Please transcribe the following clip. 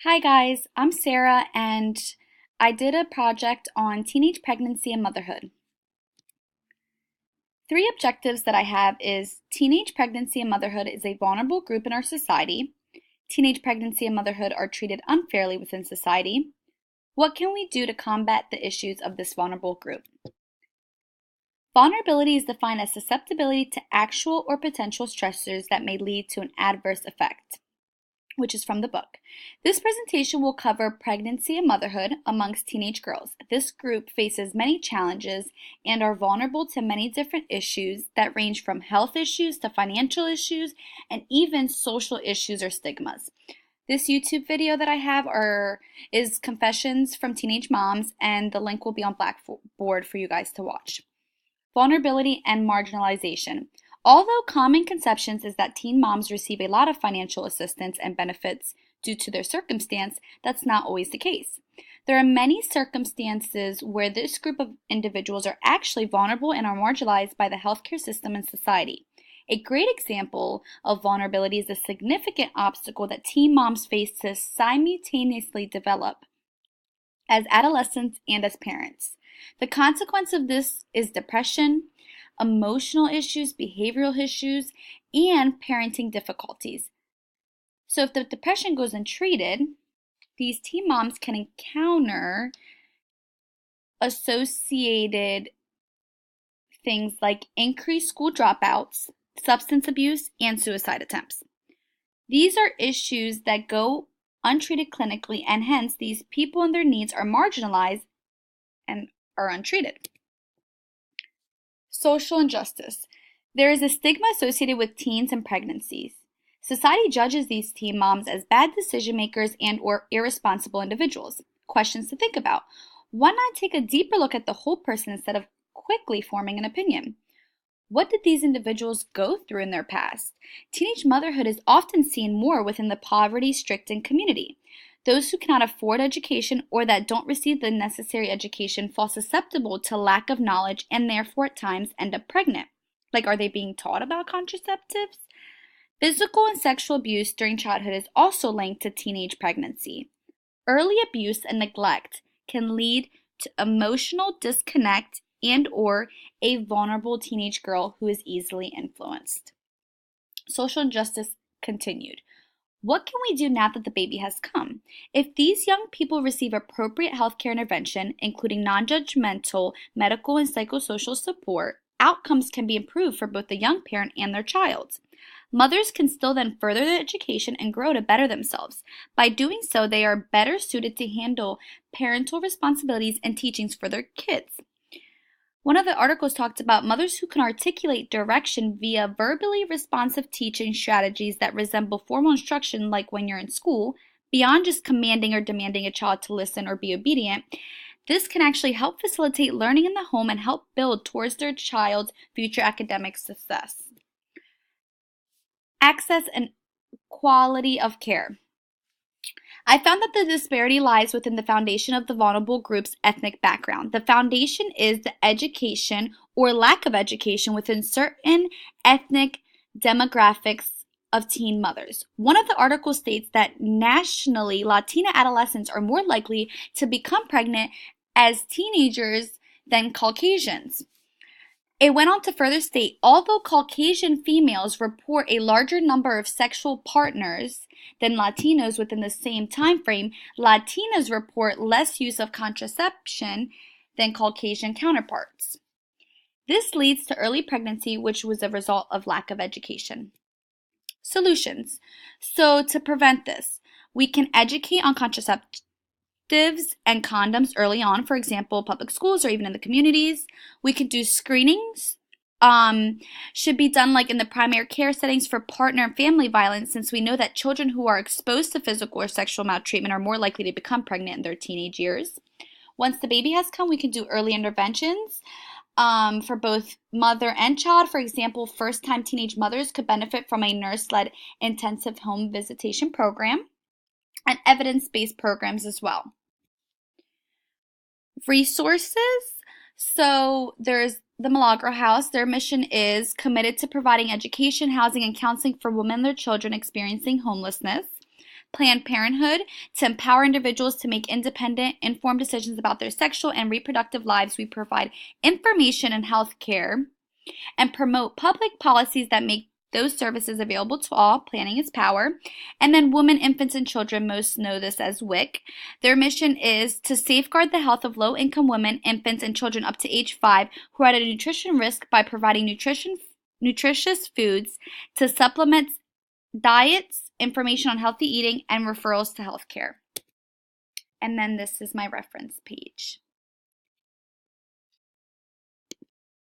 Hi guys, I'm Sarah and I did a project on teenage pregnancy and motherhood. Three objectives that I have is teenage pregnancy and motherhood is a vulnerable group in our society. Teenage pregnancy and motherhood are treated unfairly within society. What can we do to combat the issues of this vulnerable group? Vulnerability is defined as susceptibility to actual or potential stressors that may lead to an adverse effect, which is from the book. This presentation will cover pregnancy and motherhood amongst teenage girls. This group faces many challenges and are vulnerable to many different issues that range from health issues to financial issues and even social issues or stigmas. This YouTube video that I have is confessions from teenage moms, and the link will be on Blackboard for you guys to watch. Vulnerability and marginalization. Although common conceptions is that teen moms receive a lot of financial assistance and benefits due to their circumstance, that's not always the case. There are many circumstances where this group of individuals are actually vulnerable and are marginalized by the healthcare system and society. A great example of vulnerability is the significant obstacle that teen moms face to simultaneously develop as adolescents and as parents. The consequence of this is depression, emotional issues, behavioral issues, and parenting difficulties. So if the depression goes untreated, these teen moms can encounter associated things like increased school dropouts, substance abuse, and suicide attempts. These are issues that go untreated clinically, and hence these people and their needs are marginalized and are untreated. Social injustice. There is a stigma associated with teens and pregnancies. Society judges these teen moms as bad decision makers and or irresponsible individuals. Questions to think about. Why not take a deeper look at the whole person instead of quickly forming an opinion? What did these individuals go through in their past? Teenage motherhood is often seen more within the poverty-stricken community. Those who cannot afford education or that don't receive the necessary education fall susceptible to lack of knowledge and therefore at times end up pregnant. Like, are they being taught about contraceptives? Physical and sexual abuse during childhood is also linked to teenage pregnancy. Early abuse and neglect can lead to emotional disconnect and or a vulnerable teenage girl who is easily influenced. Social injustice continued. What can we do now that the baby has come? If these young people receive appropriate healthcare intervention, including non-judgmental medical and psychosocial support, outcomes can be improved for both the young parent and their child. Mothers can still then further their education and grow to better themselves. By doing so, they are better suited to handle parental responsibilities and teachings for their kids. One of the articles talked about mothers who can articulate direction via verbally responsive teaching strategies that resemble formal instruction, like when you're in school, beyond just commanding or demanding a child to listen or be obedient. This can actually help facilitate learning in the home and help build towards their child's future academic success. Access and quality of care. I found that the disparity lies within the foundation of the vulnerable group's ethnic background. The foundation is the education or lack of education within certain ethnic demographics of teen mothers. One of the articles states that nationally, Latina adolescents are more likely to become pregnant as teenagers than Caucasians. It went on to further state, although Caucasian females report a larger number of sexual partners than Latinos within the same time frame, Latinas report less use of contraception than Caucasian counterparts. This leads to early pregnancy, which was a result of lack of education. Solutions. So to prevent this, we can educate on contraceptives and condoms early on, for example, public schools or even in the communities. We could do screenings. Should be done like in the primary care settings for partner and family violence, since we know that children who are exposed to physical or sexual maltreatment are more likely to become pregnant in their teenage years. Once the baby has come, we can do early interventions for both mother and child. For example, first-time teenage mothers could benefit from a nurse-led intensive home visitation program and evidence-based programs as well. Resources. So there's the Milagro House. Their mission is committed to providing education, housing, and counseling for women and their children experiencing homelessness. Planned Parenthood, to empower individuals to make independent, informed decisions about their sexual and reproductive lives. We provide information and health care and promote public policies that make those services available to all. Planning is power. And then Women, Infants, and Children, most know this as WIC. Their mission is to safeguard the health of low-income women, infants, and children up to age 5 who are at a nutrition risk by providing nutritious foods to supplement diets, information on healthy eating, and referrals to healthcare. And then this is my reference page.